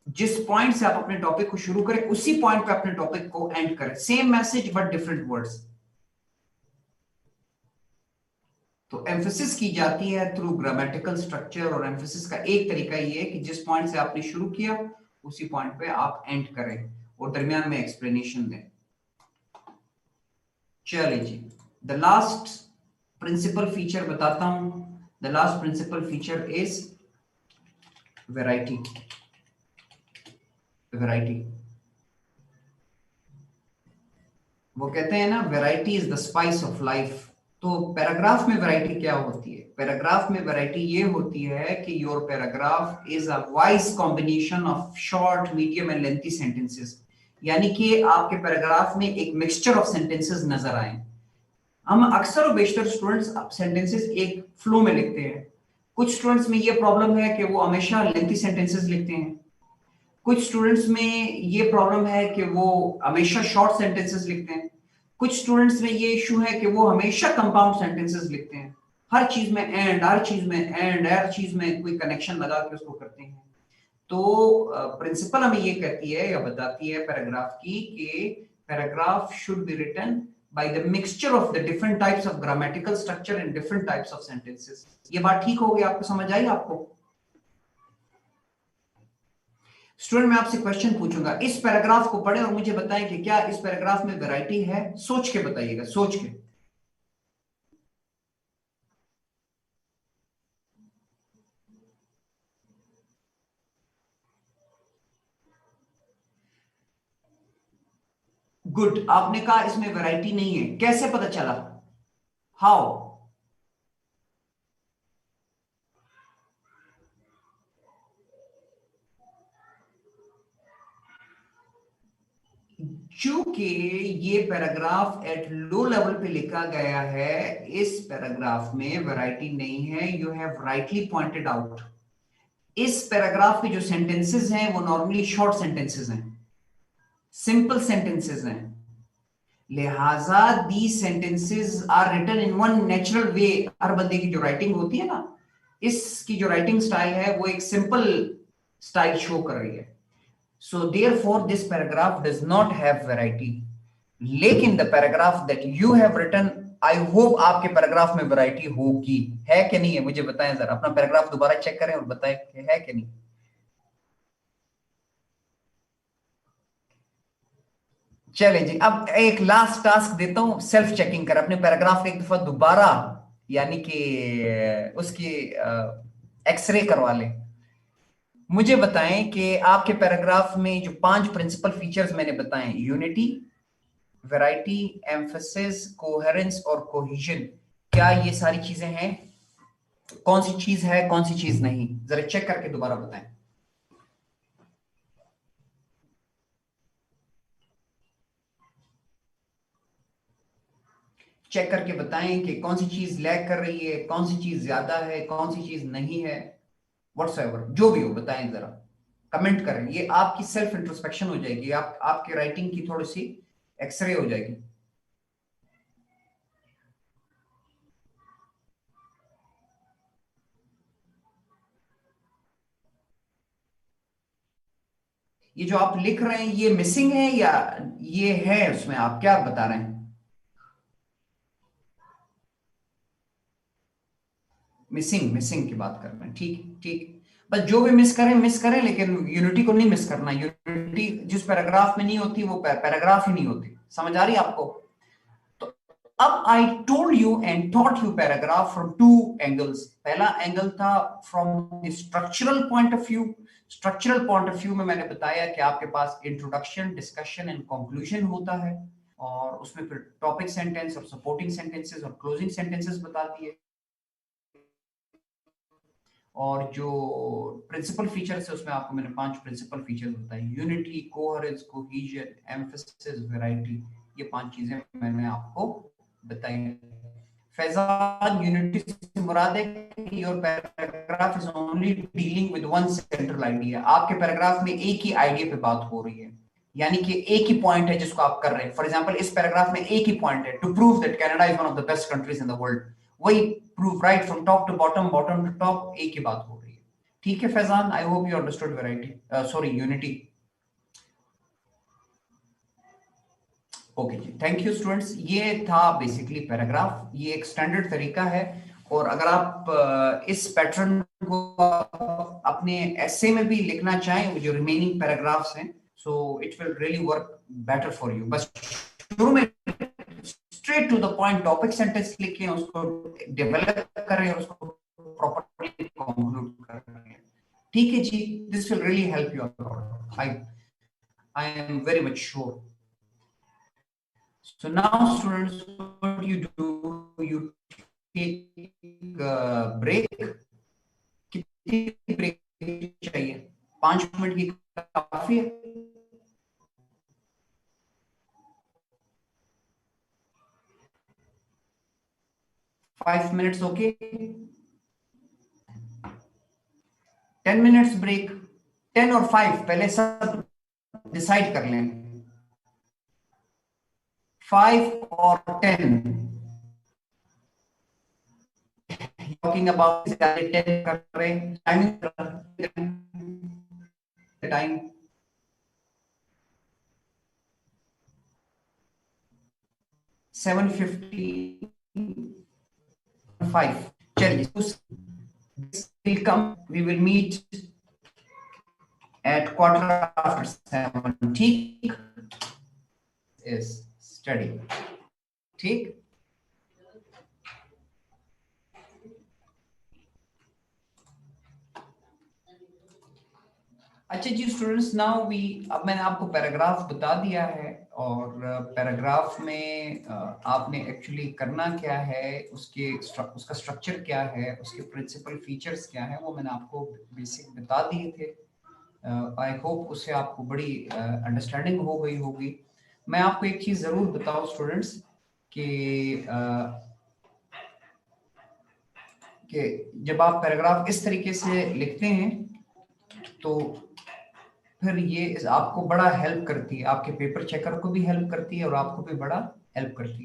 जिस पॉइंट से आप अपने टॉपिक को शुरू करें उसी पॉइंट पे अपने टॉपिक को एंड करें, same message but different words. तो एम्फेसिस की जाती है थ्रू ग्रामेटिकल स्ट्रक्चर, और एम्फेसिस का एक तरीका ये है कि जिस पॉइंट से आपने शुरू किया उसी पॉइंट पे आप एंड करें और दरमियान में एक्सप्लेनेशन दें। चलिए जी, द लास्ट प्रिंसिपल फीचर बताता हूं। The last principle feature is variety. Variety, वो कहते हैं ना, variety is the spice of life. तो पैराग्राफ में वैरायटी क्या होती है? पैराग्राफ में वैरायटी ये होती है कि your paragraph is a wise combination of short, medium and lengthy sentences. यानी कि आपके पैराग्राफ में एक मिक्सचर ऑफ सेंटेंसेस नजर आए। हम अक्सर और बेशतर स्टूडेंट्स सेंटेंसेस एक फ्लो में लिखते हैं। कुछ स्टूडेंट्स में ये प्रॉब्लम है कि वो हमेशा लेंथी सेंटेंसेस लिखते हैं। कुछ स्टूडेंट्स में ये प्रॉब्लम है कि वो हमेशा शॉर्ट सेंटेंसेस लिखते हैं। कुछ स्टूडेंट्स में ये इशू है कि वो हमेशा कंपाउंड सेंटेंसेस लिखते हैं। हर चीज में एंड, हर चीज में एंड, हर चीज में कोई कनेक्शन लगा के उसको करते हैं। तो प्रिंसिपल हमें ये कहती है या बताती है पैराग्राफ की कि paragraph should be written by the mixture of the different types of grammatical structure and different types of sentences। ये बात ठीक हो गई? आपको समझ आई? आपको स्टूडेंट, मैं आपसे क्वेश्चन पूछूंगा, इस पैराग्राफ को पढ़ें और मुझे बताएं कि क्या इस पैराग्राफ में वैरायटी है। सोच के बताइएगा, सोच के। गुड, आपने कहा इसमें वैरायटी नहीं है। कैसे पता चला? हाउ? चूंकि ये पैराग्राफ एट लो लेवल पे लिखा गया है, इस पैराग्राफ में वैरायटी नहीं है। You have rightly pointed out. इस पैराग्राफ के जो सेंटेंसेस हैं वो नॉर्मली शॉर्ट सेंटेंसेस हैं, सिंपल सेंटेंसेस हैं। लिहाजा the sentences are written in one natural way. हर बंदे की जो राइटिंग होती है ना, इसकी जो राइटिंग स्टाइल है वो एक सिंपल स्टाइल शो कर रही है। So therefore this paragraph does not have variety। लेकिन the paragraph that you have written, I hope आपके पैराग्राफ में वैरायटी होगी। है कि नहीं है? मुझे बताएं जरा, अपना पैराग्राफ दोबारा चेक करें और बताएं कि है कि नहीं। चले जी, अब एक लास्ट टास्क देता हूं, सेल्फ चेकिंग कर अपने पैराग्राफ एक दफा दोबारा, यानी कि उसकी एक्सरे करवा लें। मुझे बताएं कि आपके पैराग्राफ में जो 5 प्रिंसिपल फीचर्स मैंने बताए, यूनिटी, वैरायटी, एम्फेसिस, कोहेरेंस और कोहेजन, क्या ये सारी चीजें हैं? कौन सी चीज है, कौन सी चीज नहीं? जरा चेक करके दोबारा बताएं। चेक करके बताएं कि कौन सी चीज लैग कर रही है, कौन सी चीज ज्यादा है, कौन सी चीज नहीं है। व्हाट्सएवर जो भी हो बताएं, जरा कमेंट करें। ये आपकी सेल्फ इंट्रोस्पेक्शन हो जाएगी, आपकी राइटिंग की थोड़ी सी एक्सरे हो जाएगी। ये जो आप लिख रहे हैं ये मिसिंग है या ये है? उसमें आप क्या बता रहे हैं? मिसिंग, मिसिंग की बात कर रहे हैं। ठीक ठीक, बस जो भी मिस करें लेकिन यूनिटी को नहीं मिस करना। यूनिटी जिस पैराग्राफ में नहीं होती वो पैराग्राफ ही नहीं होती। समझ आ रही है आपको? तो अब I told you and taught you paragraph from 2 angles. पहला एंगल था from structural point of view. Structural point of view में मैंने बताया कि आपके पास इंट्रोडक्शन, डिस्कशन एंड कंक्लूजन होता है, और उसमें फिर टॉपिक सेंटेंस और सपोर्टिंग सेंटेंसेस और क्लोजिंग सेंटेंसेस बता दिए। और जो प्रिंसिपल फीचर्स है उसमें आपको मैंने 5 प्रिंसिपल फीचर्स बताए, unity, coherence, cohesion, emphasis, variety. ये 5 चीजें मैंने आपको बताई। फैजान, यूनिटी से मुराद है कि your paragraph is only dealing with one central idea. आपके पैराग्राफ में एक ही आइडिया पे बात हो रही है, यानी कि एक ही पॉइंट है जिसको आप कर रहे हैं। फॉर एग्जांपल इस पैराग्राफ में एक ही पॉइंट है, to prove that Canada is one of the best countries in the world. वही proof, right from top to bottom, bottom to top, एक ही बात हो रही है। ठीक है Faizan, I hope you understood variety, sorry unity. Okay जी, थैंक यू स्टूडेंट्स। ये था बेसिकली पैराग्राफ, ये एक स्टैंडर्ड तरीका है। और अगर आप इस पैटर्न को अपने एसे में भी लिखना चाहें, जो रिमेनिंग पैराग्राफ्स हैं, so it will really work better for you. बस शुरू में straight to the point topic sentence लिखें, उसको डेवलप करें और उसको प्रॉपर्ली कंक्लूड करें। ठीक है जी, this will really help you out, I am very much sure. So now students, what you do, you take a break. कितनी ब्रेक चाहिए? 5 मिनट की काफी है? 5 minutes ओके? 10 minutes break? 10 और 5 पहले सब डिसाइड कर लें। 5 और 10 टॉकिंग अबाउट 10 कर रहे हैं, टाइम 7:55। चलिए, will come, we will meet at 7:15। ठीक is study, ठीक। अच्छा जी स्टूडेंट्स, नाउ वी, अब मैंने आपको पैराग्राफ बता दिया है, और पैराग्राफ में आपने एक्चुअली करना क्या है, उसका स्ट्रक्चर क्या है, उसके प्रिंसिपल फीचर्स क्या है, वो मैंने आपको बेसिक बता दिए थे। आई होप उससे आपको बड़ी अंडरस्टैंडिंग हो गई होगी। मैं आपको एक चीज जरूर बताऊं स्टूडेंट्स कि जब आप पैराग्राफ इस तरीके से लिखते हैं तो फिर ये आपको बड़ा हेल्प करती है, आपके पेपर चेकर को भी हेल्प करती है और आपको भी बड़ा हेल्प करती है।